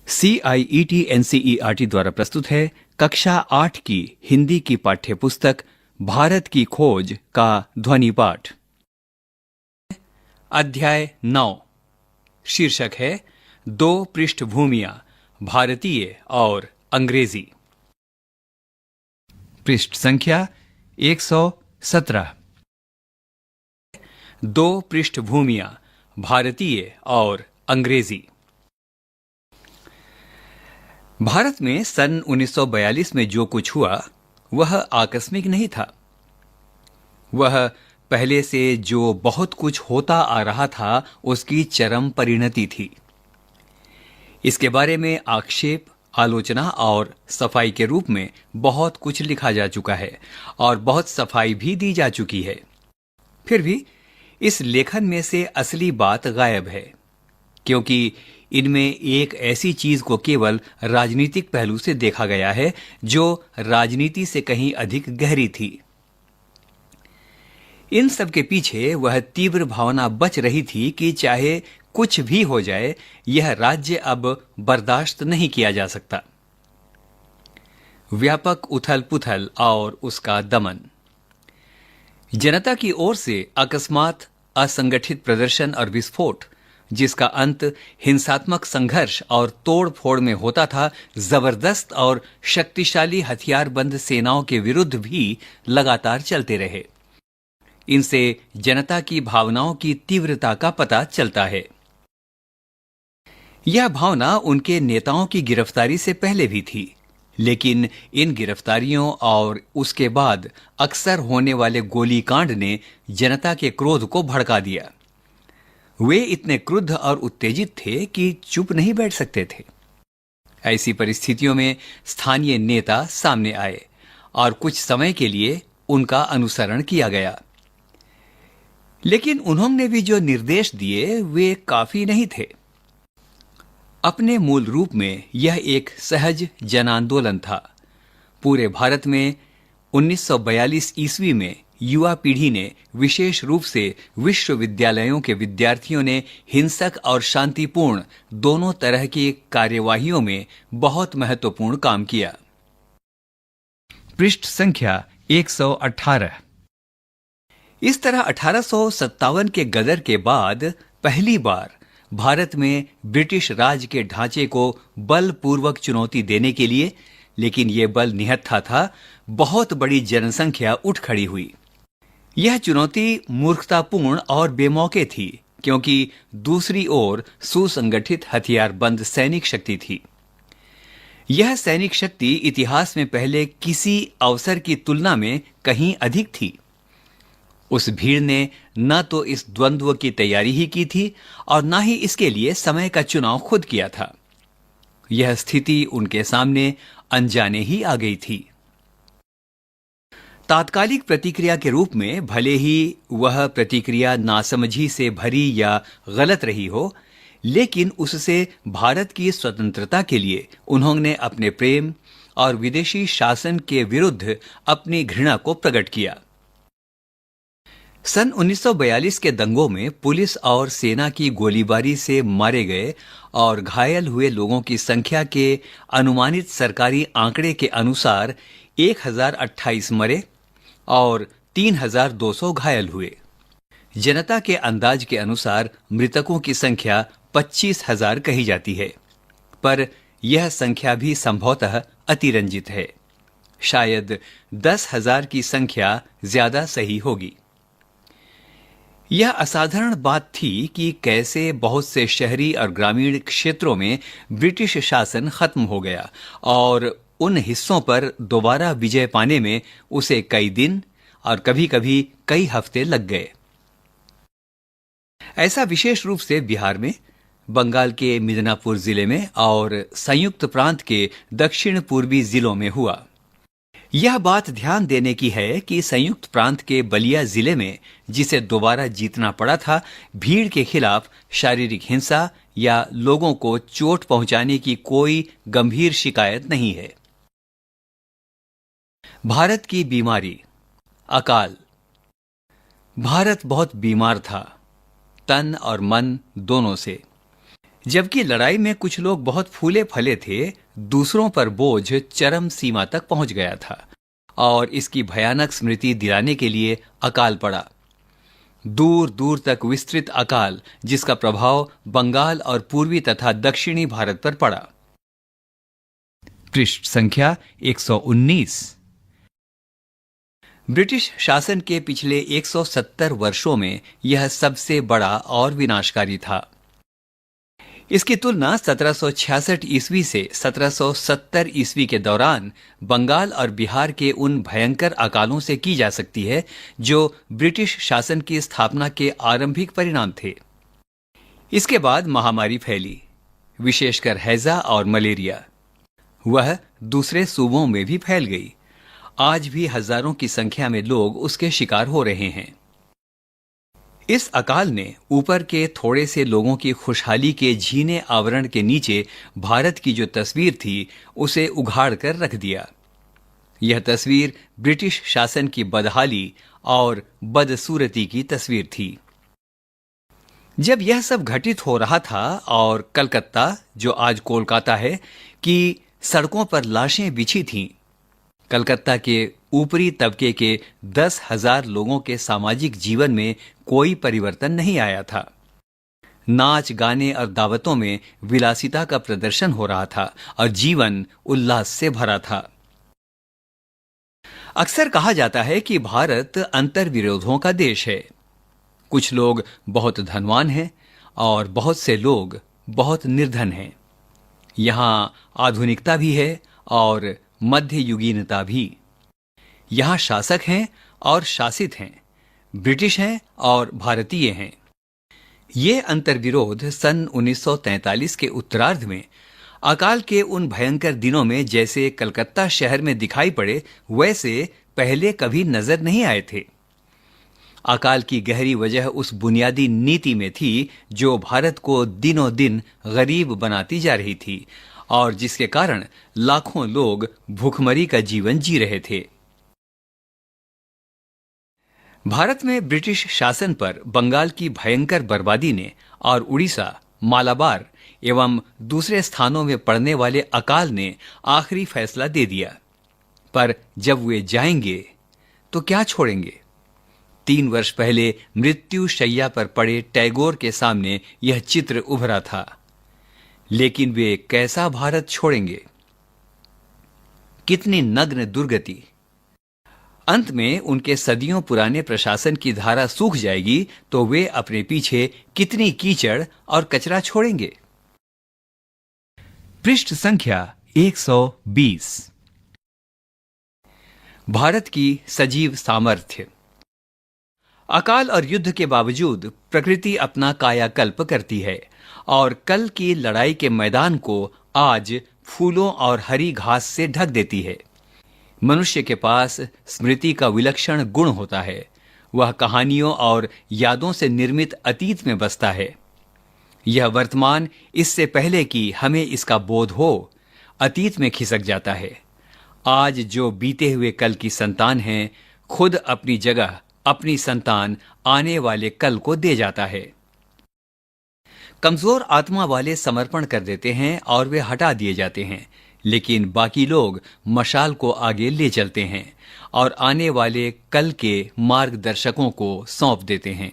CIET-NCERT द्वारा प्रस्तुत है कक्षा 8 की हिंदी की पाठ्यपुस्तक भारत की खोज का ध्वनि पाठ। अध्याय 9। शीर्षक है दो पृष्ठभूमियां, भारतीय और अंग्रेजी। पृष्ठ संख्या 117। दो पृष्ठभूमियां, भारतीय और अंग्रेजी। भारत में सन 1942 में जो कुछ हुआ वह आकस्मिक नहीं था। वह पहले से जो बहुत कुछ होता आ रहा था उसकी चरम परिणति थी। इसके बारे में आक्षेप, आलोचना और सफाई के रूप में बहुत कुछ लिखा जा चुका है और बहुत सफाई भी दी जा चुकी है। फिर भी इस लेखन में से असली बात गायब है, क्योंकि इनमें एक ऐसी चीज को केवल राजनीतिक पहलू से देखा गया है जो राजनीति से कहीं अधिक गहरी थी। इन सब के पीछे वह तीव्र भावना बच रही थी कि चाहे कुछ भी हो जाए, यह राज्य अब बर्दाश्त नहीं किया जा सकता। व्यापक उथल पुथल और उसका दमन, जनता की ओर से अकस्मात असंगठित प्रदर्शन और विस्फोट, जिसका अंत हिंसात्मक संघर्ष और तोड़-फोड़ में होता था, जबरदस्त और शक्तिशाली हथियारबंद सेनाओं के विरुद्ध भी लगातार चलते रहे। इनसे जनता की भावनाओं की तीव्रता का पता चलता है। यह भावना उनके नेताओं की गिरफ्तारी से पहले भी थी, लेकिन इन गिरफ्तारियों और उसके बाद अक्सर होने वाले गोलीकांड ने जनता के क्रोध को भड़का दिया। वे इतने क्रुद्ध और उत्तेजित थे कि चुप नहीं बैठ सकते थे। ऐसी परिस्थितियों में स्थानीय नेता सामने आए और कुछ समय के लिए उनका अनुसरण किया गया। लेकिन उन्होंने भी जो निर्देश दिए वे काफी नहीं थे। अपने मूल रूप में यह एक सहज जन आंदोलन था। पूरे भारत में 1942 ईस्वी में युवा पीढ़ी ने, विशेष रूप से विश्वविद्यालयों के विद्यार्थियों ने, हिंसक और शांतिपूर्ण दोनों तरह की कार्यवाहियों में बहुत महत्वपूर्ण काम किया। पृष्ठ संख्या 118। इस तरह 1857 के गदर के बाद पहली बार भारत में ब्रिटिश राज के ढांचे को बलपूर्वक चुनौती देने के लिए, लेकिन यह बल निहत्था था, बहुत बड़ी जनसंख्या उठ खड़ी हुई। यह चुनौती मूर्खतापूर्ण और बेमौके थी, क्योंकि दूसरी ओर सुसंगठित हथियारबंद सैनिक शक्ति थी। यह सैनिक शक्ति इतिहास में पहले किसी अवसर की तुलना में कहीं अधिक थी। उस भीड़ ने न तो इस द्वंद्व की तैयारी ही की थी और न ही इसके लिए समय का चुनाव खुद किया था। यह स्थिति उनके सामने अनजाने ही आ गई थी। तात्कालिक प्रतिक्रिया के रूप में भले ही वह प्रतिक्रिया नासमझी से भरी या गलत रही हो, लेकिन उससे भारत की स्वतंत्रता के लिए उन्होंने अपने प्रेम और विदेशी शासन के विरुद्ध अपनी घृणा को प्रकट किया। सन 1942 के दंगों में पुलिस और सेना की गोलीबारी से मारे गए और घायल हुए लोगों की संख्या के अनुमानित सरकारी आंकड़े के अनुसार 1028 मरे और 3200 घायल हुए। जनता के अंदाज के अनुसार मृतकों की संख्या 25,000 कही जाती है, पर यह संख्या भी संभवतः अतिरंजित है। शायद 10,000 की संख्या ज्यादा सही होगी। यह असाधारण बात थी कि कैसे बहुत से शहरी और ग्रामीण क्षेत्रों में ब्रिटिश शासन खत्म हो गया और उन हिस्सों पर दोबारा विजय पाने में उसे कई दिन और कभी-कभी कई हफ्ते लग गए। ऐसा विशेष रूप से बिहार में, बंगाल के मिदनापुर जिले में और संयुक्त प्रांत के दक्षिण पूर्वी जिलों में हुआ। यह बात ध्यान देने की है कि संयुक्त प्रांत के बलिया जिले में, जिसे दोबारा जीतना पड़ा था, भीड़ के खिलाफ शारीरिक हिंसा या लोगों को चोट पहुंचाने की कोई गंभीर शिकायत नहीं है। भारत की बीमारी, अकाल। भारत बहुत बीमार था, तन और मन दोनों से। जबकि लड़ाई में कुछ लोग बहुत फूले फले थे, दूसरों पर बोझ चरम सीमा तक पहुंच गया था और इसकी भयानक स्मृति दिलाने के लिए अकाल पड़ा। दूर दूर तक विस्तृत अकाल, जिसका प्रभाव बंगाल और पूर्वी तथा दक्षिणी भारत पर पड़ा। पृष्ठ संख्या 119। ब्रिटिश शासन के पिछले 170 वर्षों में यह सबसे बड़ा और विनाशकारी था। इसकी तुलना 1766 ईस्वी से 1770 ईस्वी के दौरान बंगाल और बिहार के उन भयंकर अकालों से की जा सकती है जो ब्रिटिश शासन की स्थापना के आरंभिक परिणाम थे। इसके बाद महामारी फैली, विशेषकर हैजा और मलेरिया। वह दूसरे सूबों में भी फैल गई। आज भी हजारों की संख्या में लोग उसके शिकार हो रहे हैं। इस अकाल ने ऊपर के थोड़े से लोगों की खुशहाली के झीने आवरण के नीचे भारत की जो तस्वीर थी उसे उघाड़ कर रख दिया। यह तस्वीर ब्रिटिश शासन की बदहाली और बदसूरती की तस्वीर थी। जब यह सब घटित हो रहा था और कलकत्ता, जो आज कोलकाता है, की सड़कों पर लाशें बिछी थीं, कलकत्ता के ऊपरी तबके के 10,000 लोगों के सामाजिक जीवन में कोई परिवर्तन नहीं आया था। नाच, गाने और दावतों में विलासिता का प्रदर्शन हो रहा था और जीवन उल्लास से भरा था। अक्सर कहा जाता है कि भारत अंतर्विरोधों का देश है। कुछ लोग बहुत धनवान हैं और बहुत से लोग बहुत निर्धन हैं। यहां आधुनिकता भी है और मध्ययुगीनता भी। यहां शासक हैं और शासित हैं, ब्रिटिश हैं और भारतीय हैं। ये अंतर्विरोध सन 1943 के उत्तरार्ध में अकाल के उन भयंकर दिनों में जैसे कलकत्ता शहर में दिखाई पड़े, वैसे पहले कभी नजर नहीं आए थे। अकाल की गहरी वजह उस बुनियादी नीति में थी जो भारत को दिनों दिन गरीब बनाती जा रही थी और जिसके कारण लाखों लोग भूखमरी का जीवन जी रहे थे। भारत में ब्रिटिश शासन पर बंगाल की भयंकर बर्बादी ने और उड़ीसा, मालाबार एवं दूसरे स्थानों में पड़ने वाले अकाल ने आखिरी फैसला दे दिया। पर जब वे जाएंगे तो क्या छोड़ेंगे? 3 वर्ष पहले मृत्यु शैया पर पड़े टैगोर के सामने यह चित्र उभरा था। लेकिन वे कैसा भारत छोड़ेंगे? कितनी नग्न दुर्गति! अंत में उनके सदियों पुराने प्रशासन की धारा सूख जाएगी तो वे अपने पीछे कितनी कीचड़ और कचरा छोड़ेंगे। पृष्ठ संख्या 120। भारत की सजीव सामर्थ्य। अकाल और युद्ध के बावजूद प्रकृति अपना कायाकल्प करती है और कल की लड़ाई के मैदान को आज फूलों और हरी घास से ढक देती है। मनुष्य के पास स्मृति का विलक्षण गुण होता है। वह कहानियों और यादों से निर्मित अतीत में बसता है। यह वर्तमान इससे पहले कि हमें इसका बोध हो अतीत में खिसक जाता है। आज जो बीते हुए कल की संतान है, खुद अपनी जगह अपनी संतान आने वाले कल को दे जाता है। कमजोर आत्मा वाले समर्पण कर देते हैं और वे हटा दिए जाते हैं, लेकिन बाकी लोग मशाल को आगे ले चलते हैं और आने वाले कल के मार्गदर्शकों को सौंप देते हैं।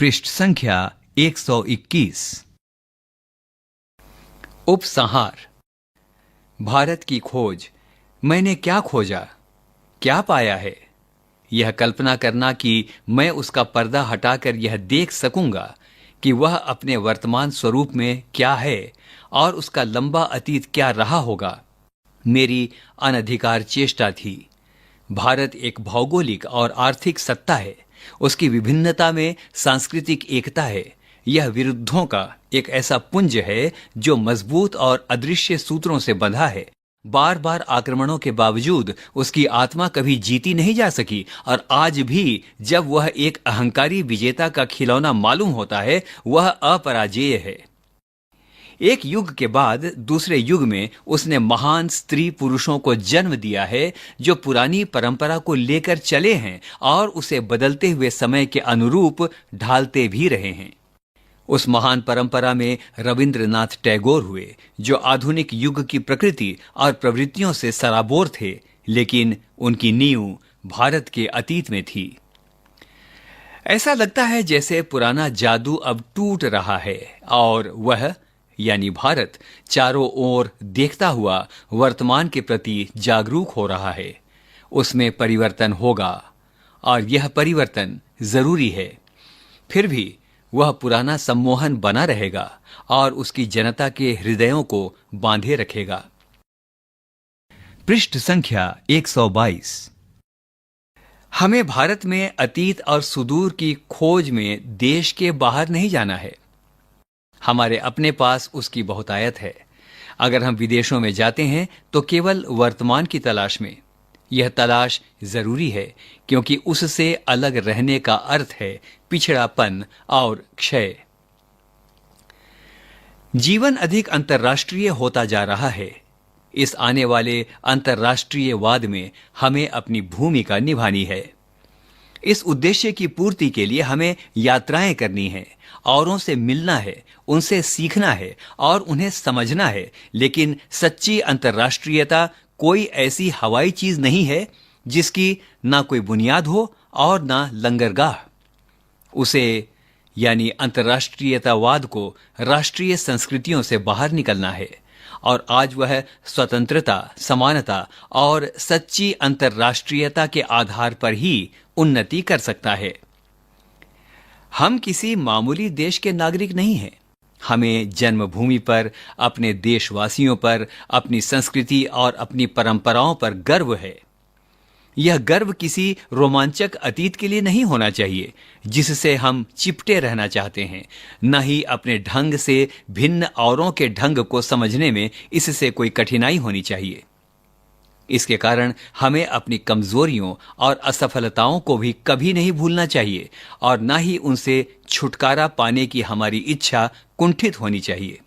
पृष्ठ संख्या 121। उपसंहार। भारत की खोज। मैंने क्या खोजा, क्या पाया है? यह कल्पना करना कि मैं उसका पर्दा हटाकर यह देख सकूंगा कि वह अपने वर्तमान स्वरूप में क्या है और उसका लंबा अतीत क्या रहा होगा, मेरी अनधिकार चेष्टा थी। भारत एक भौगोलिक और आर्थिक सत्ता है। उसकी विभिन्नता में सांस्कृतिक एकता है। यह विरुद्धों का एक ऐसा पुंज है जो मजबूत और अदृश्य सूत्रों से बंधा है। बार बार आक्रमणों के बावजूद उसकी आत्मा कभी जीती नहीं जा सकी और आज भी जब वह एक अहंकारी विजेता का खिलौना मालूम होता है, वह अपराजेय है। एक युग के बाद दूसरे युग में उसने महान स्त्री पुरुषों को जन्म दिया है जो पुरानी परंपरा को लेकर चले हैं और उसे बदलते हुए समय के अनुरूप ढालते भी रहे हैं। उस महान परंपरा में रविंद्रनाथ टैगोर हुए, जो आधुनिक युग की प्रकृति और प्रवृत्तियों से सराबोर थे, लेकिन उनकी नींव भारत के अतीत में थी। ऐसा लगता है जैसे पुराना जादू अब टूट रहा है और वह यानी भारत चारों ओर देखता हुआ वर्तमान के प्रति जागरूक हो रहा है। उसमें परिवर्तन होगा और यह परिवर्तन जरूरी है। फिर भी वह पुराना सम्मोहन बना रहेगा और उसकी जनता के हृदयों को बांधे रखेगा। पृष्ठ संख्या 122। हमें भारत में अतीत और सुदूर की खोज में देश के बाहर नहीं जाना है। हमारे अपने पास उसकी बहुतायत है। अगर हम विदेशों में जाते हैं तो केवल वर्तमान की तलाश में। यह तलाश जरूरी है, क्योंकि उससे अलग रहने का अर्थ है पिछड़ापन और क्षय। जीवन अधिक अंतर्राष्ट्रीय होता जा रहा है। इस आने वाले अंतर्राष्ट्रीयवाद में हमें अपनी भूमिका निभानी है। इस उद्देश्य की पूर्ति के लिए हमें यात्राएं करनी है, औरों से मिलना है, उनसे सीखना है और उन्हें समझना है। लेकिन सच्ची अंतर्राष्ट्रीयता कोई ऐसी हवाई चीज नहीं है जिसकी ना कोई बुनियाद हो और ना लंगरगाह। उसे यानी अंतर्राष्ट्रीयतावाद को राष्ट्रीय संस्कृतियों से बाहर निकलना है और आज वह स्वतंत्रता, समानता और सच्ची अंतर्राष्ट्रीयता के आधार पर ही उन्नति कर सकता है। हम किसी मामूली देश के नागरिक नहीं हैं। हमें जन्मभूमि पर, अपने देशवासियों पर, अपनी संस्कृति और अपनी परंपराओं पर गर्व है। यह गर्व किसी रोमांचक अतीत के लिए नहीं होना चाहिए जिससे हम चिपटे रहना चाहते हैं, न ही अपने ढंग से भिन्न औरों के ढंग को समझने में इससे कोई कठिनाई होनी चाहिए। इसके कारण हमें अपनी कमजोरियों और असफलताओं को भी कभी नहीं भूलना चाहिए और न ही उनसे छुटकारा पाने की हमारी इच्छा कुंठित होनी चाहिए।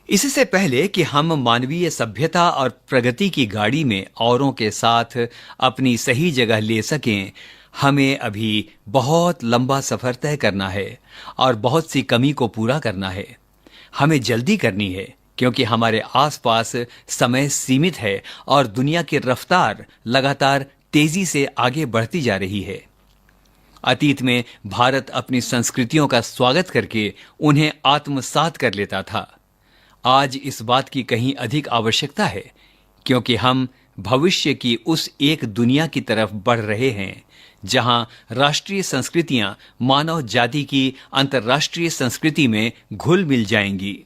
इससे पहले कि हम मानवीय सभ्यता और प्रगति की गाड़ी में औरों के साथ अपनी सही जगह ले सकें, हमें अभी बहुत लंबा सफर तय करना है और बहुत सी कमी को पूरा करना है। हमें जल्दी करनी है, क्योंकि हमारे आसपास समय सीमित है और दुनिया की रफ्तार लगातार तेजी से आगे बढ़ती जा रही है। अतीत में भारत अपनी संस्कृतियों का स्वागत करके उन्हें आत्मसात कर लेता था। आज इस बात की कहीं अधिक आवश्यकता है, क्योंकि हम भविष्य की उस एक दुनिया की तरफ बढ़ रहे हैं जहां राष्ट्रीय संस्कृतियां मानव जाति की अंतर्राष्ट्रीय संस्कृति में घुल मिल जाएंगी।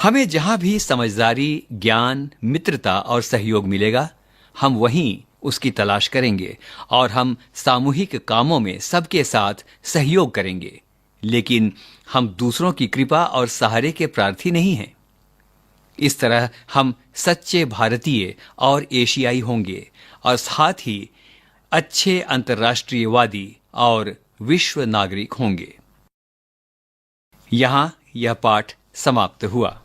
हमें जहां भी समझदारी, ज्ञान, मित्रता और सहयोग मिलेगा, हम वहीं उसकी तलाश करेंगे और हम सामूहिक कामों में सबके साथ सहयोग करेंगे। लेकिन हम दूसरों की कृपा और सहारे के प्रार्थी नहीं हैं। इस तरह हम सच्चे भारतीय और एशियाई होंगे और साथ ही अच्छे अंतर्राष्ट्रीयवादी और विश्व नागरिक होंगे। यहां यह पाठ समाप्त हुआ।